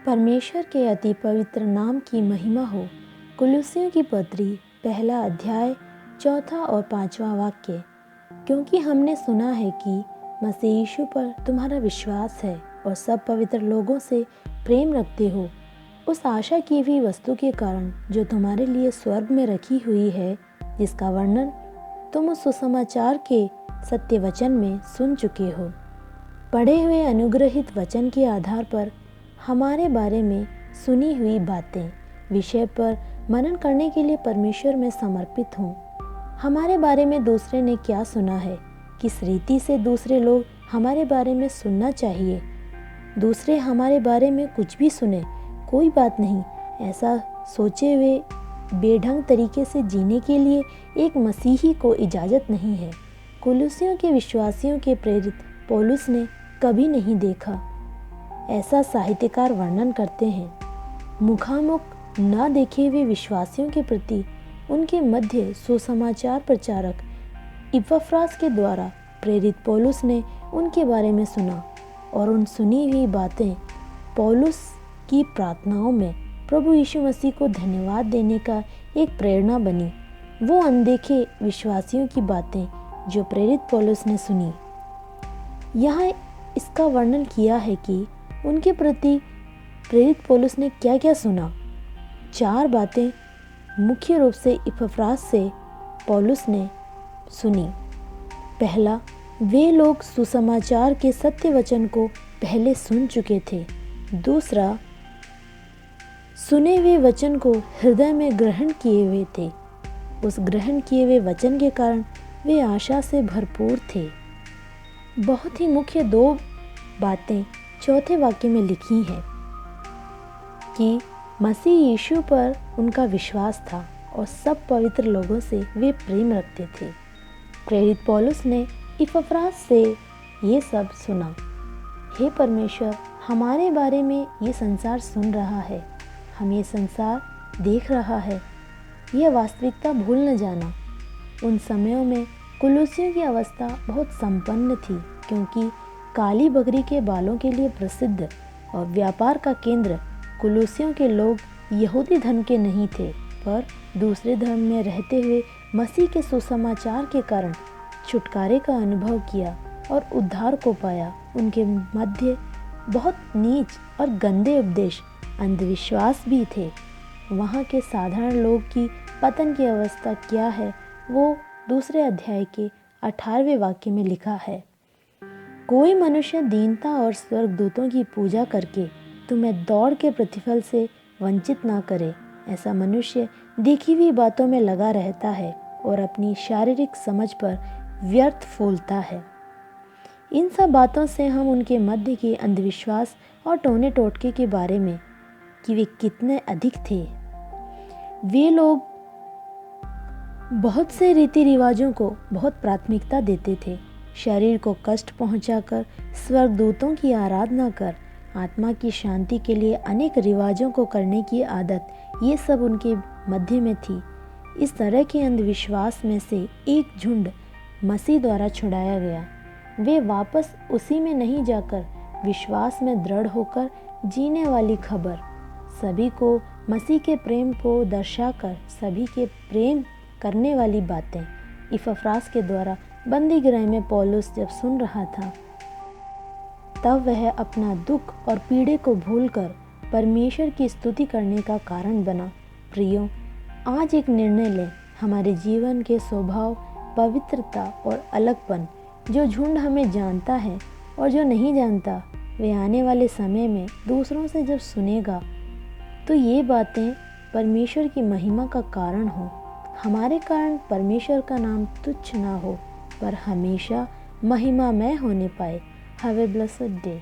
परमेश्वर के अति पवित्र नाम की महिमा हो। कुलुस्सियों की पत्री 1 अध्याय 4 और 5वां वाक्य। क्योंकि हमने सुना है कि मसीह यीशु पर तुम्हारा विश्वास है और सब पवित्र लोगों से प्रेम रखते हो, उस आशा की हुई वस्तु के कारण जो तुम्हारे लिए स्वर्ग में रखी हुई है, जिसका वर्णन तुम उस सुसमाचार के सत्य वचन में सुन चुके हो। पढ़े हुए अनुग्रहित वचन के आधार पर हमारे बारे में सुनी हुई बातें विषय पर मनन करने के लिए परमेश्वर में समर्पित हूँ। हमारे बारे में दूसरे ने क्या सुना है, किस रीति से दूसरे लोग हमारे बारे में सुनना चाहिए। दूसरे हमारे बारे में कुछ भी सुने, कोई बात नहीं, ऐसा सोचे हुए बेढंग तरीके से जीने के लिए एक मसीही को इजाज़त नहीं है। कुलुस्सियों के विश्वासियों के प्रेरित पौलुस ने कभी नहीं देखा। ऐसा साहित्यकार वर्णन करते हैं। मुखामुख न देखे हुए विश्वासियों के प्रति उनके मध्य सुसमाचार प्रचारक इपफ्रास के द्वारा प्रेरित पौलुस ने उनके बारे में सुना और उन सुनी हुई बातें पौलुस की प्रार्थनाओं में प्रभु यीशु मसीह को धन्यवाद देने का एक प्रेरणा बनी। वो अनदेखे विश्वासियों की बातें जो प्रेरित पौलुस ने सुनी, यहाँ इसका वर्णन किया है कि उनके प्रति प्रेरित पौलुस ने क्या क्या सुना। 4 बातें मुख्य रूप से इपफ्रास से पौलुस ने सुनी। पहला, वे लोग सुसमाचार के सत्य वचन को पहले सुन चुके थे। दूसरा, सुने हुए वचन को हृदय में ग्रहण किए हुए थे। उस ग्रहण किए हुए वचन के कारण वे आशा से भरपूर थे। बहुत ही मुख्य 2 बातें 4थे वाक्य में लिखी हैं कि मसीह यीशु पर उनका विश्वास था और सब पवित्र लोगों से वे प्रेम रखते थे। प्रेरित पौलुस ने इपफ्रास से ये सब सुना। हे परमेश्वर, हमारे बारे में ये संसार सुन रहा है, हम ये संसार देख रहा है, यह वास्तविकता भूल न जाना। उन समयों में कुलुस्सियों की अवस्था बहुत संपन्न थी, क्योंकि काली बकरी के बालों के लिए प्रसिद्ध और व्यापार का केंद्र कुलुस्सियों के लोग यहूदी धर्म के नहीं थे, पर दूसरे धर्म में रहते हुए मसीह के सुसमाचार के कारण छुटकारे का अनुभव किया और उद्धार को पाया। उनके मध्य बहुत नीच और गंदे उपदेश, अंधविश्वास भी थे। वहाँ के साधारण लोग की पतन की अवस्था क्या है, वो 2 अध्याय के 18वें वाक्य में लिखा है। कोई मनुष्य दीनता और स्वर्गदूतों की पूजा करके तुम्हें दौड़ के प्रतिफल से वंचित ना करे। ऐसा मनुष्य देखी हुई बातों में लगा रहता है और अपनी शारीरिक समझ पर व्यर्थ फूलता है। इन सब बातों से हम उनके मध्य के अंधविश्वास और टोने टोटके के बारे में कि वे कितने अधिक थे। वे लोग बहुत से रीति रिवाजों को बहुत प्राथमिकता देते थे। शरीर को कष्ट पहुंचाकर स्वर्गदूतों की आराधना कर आत्मा की शांति के लिए अनेक रिवाजों को करने की आदत, ये सब उनके मध्य में थी। इस तरह के अंधविश्वास में से एक झुंड मसीह द्वारा छुड़ाया गया। वे वापस उसी में नहीं जाकर विश्वास में दृढ़ होकर जीने वाली खबर, सभी को मसीह के प्रेम को दर्शाकर सभी के प्रेम करने वाली बातें इपफ्रास के द्वारा बंदी गृह में पौलुस जब सुन रहा था, तब वह अपना दुख और पीड़े को भूलकर परमेश्वर की स्तुति करने का कारण बना। प्रियो, आज एक निर्णय लें। हमारे जीवन के स्वभाव, पवित्रता और अलगपन, जो झुंड हमें जानता है और जो नहीं जानता, वे आने वाले समय में दूसरों से जब सुनेगा तो ये बातें परमेश्वर की महिमा का कारण हो। हमारे कारण परमेश्वर का नाम तुच्छ ना हो, पर हमेशा महिमामय होने पाए। Have a blessed day.